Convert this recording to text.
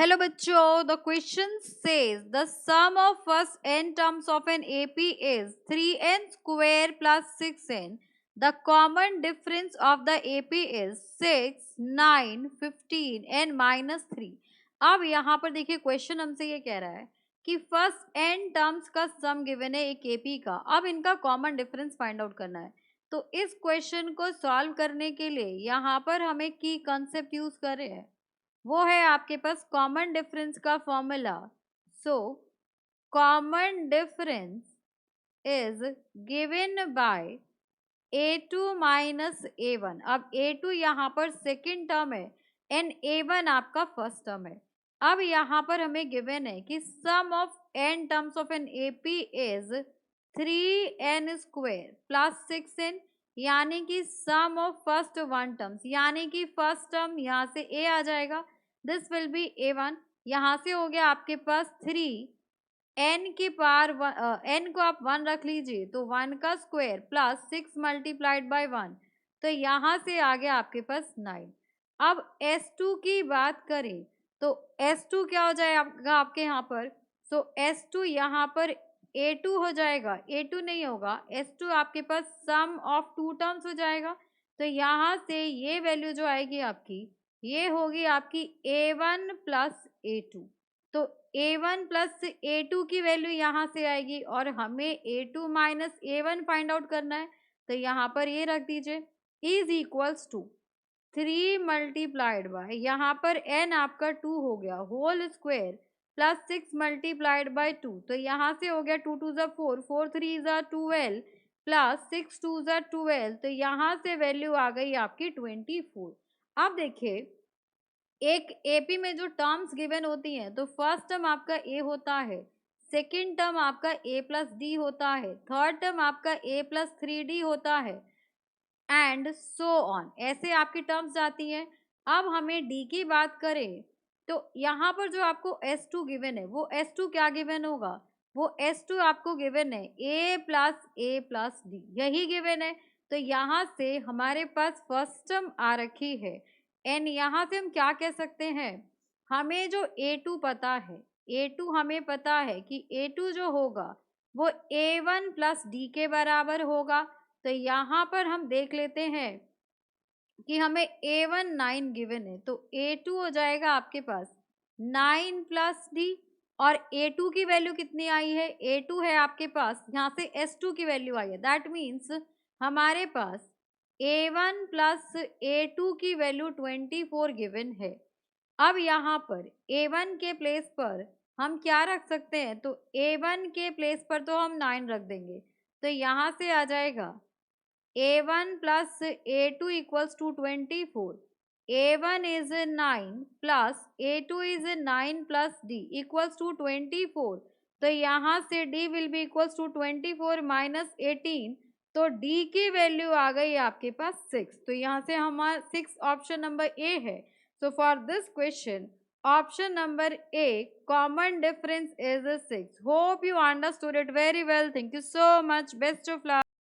Hello बच्चों, the question says the sum of first n terms of an AP is 3n square plus 6n. The common difference of the AP is 6, 9, 15 and minus 3. अब यहाँ पर देखिए question हमसे ये कह रहा है कि फर्स्ट n टर्म्स का सम गिवन है एक AP का। अब इनका कॉमन डिफरेंस फाइंड आउट करना है। तो इस क्वेश्चन को सॉल्व करने के लिए यहाँ पर हमें की कंसेप्ट यूज कर रहे हैं, वो है आपके पास कॉमन डिफरेंस का formula. So common difference is given by a2 minus a1। अब a2 यहाँ पर सेकेंड टर्म है एंड a1 आपका फर्स्ट टर्म है। अब यहाँ पर हमें गिवन है कि sum of n terms of an AP is 3n square plus 6n, यानी कि sum of first one terms, यानी कि फर्स्ट टर्म यहाँ से a आ जाएगा, दिस विल बी a1। यहाँ से हो गया आपके पास 3 n की पावर n को आप 1 रख लीजिए तो 1 का स्क्वायर प्लस 6 मल्टीप्लाइड बाय 1, तो यहाँ से आ गया आपके पास 9। अब s2 की बात करें तो s2 क्या हो जाएगा आपके यहाँ पर, सो s2 यहाँ पर a2 हो जाएगा, a2 नहीं होगा, s2 आपके पास सम ऑफ टू टर्म्स हो जाएगा। तो यहाँ से ये वैल्यू जो आएगी आपकी, ये होगी आपकी a1 प्लस a2। तो a1 प्लस a2 की वैल्यू यहाँ से आएगी और हमें a2 minus a1 find out करना है। तो यहाँ पर ये रख दीजिए is equals to 3 multiplied by, यहाँ पर n आपका 2 हो गया whole square plus 6 multiplied by 2, तो यहाँ से हो गया 2 2 ज़ा 4, 4 3 ज़ा 12 प्लस 6 2 ज़ा 12, तो यहाँ से वैल्यू आ गई आपकी 24। अब देखिए एक एपी में जो टर्म्स गिवन होती हैं तो फर्स्ट टर्म आपका ए होता है, सेकेंड टर्म आपका ए प्लस डी होता है, थर्ड टर्म आपका ए प्लस 3d होता है एंड सो ऑन, ऐसे आपकी टर्म्स जाती हैं। अब हमें डी की बात करें तो यहाँ पर जो आपको S2 गिवन है वो S2 क्या गिवन होगा, वो S2 आपको गिवन है a प्लस डी, यही गिवन है। तो यहाँ से हमारे पास फर्स्ट टर्म आ रखी है एंड यहाँ से हम क्या कह सकते हैं, हमें जो a2 पता है, a2 हमें पता है कि a2 जो होगा वो a1 प्लस डी के बराबर होगा। तो यहाँ पर हम देख लेते हैं कि हमें a1 9 गिवन है, तो a2 हो जाएगा आपके पास 9 प्लस डी, और a2 की वैल्यू कितनी आई है, a2 है आपके पास, यहाँ से s2 की वैल्यू आई है, दैट मीन्स हमारे पास a1 प्लस a2 की वैल्यू 24 गिवन है। अब यहाँ पर a1 के प्लेस पर हम क्या रख सकते हैं, तो a1 के प्लेस पर तो हम 9 रख देंगे, तो यहाँ से आ जाएगा a1 plus a2 equals to 24, a1 is 9 plus a2 is 9 plus d equals to 24, तो यहाँ से d will be equals to 24 minus 18, तो d की वैल्यू आ गई आपके पास 6, तो यहाँ से हमारा 6 ऑप्शन नंबर ए है। So for this question option number A common difference is 6। Hope you understood it very well. Thank you so much, best of luck.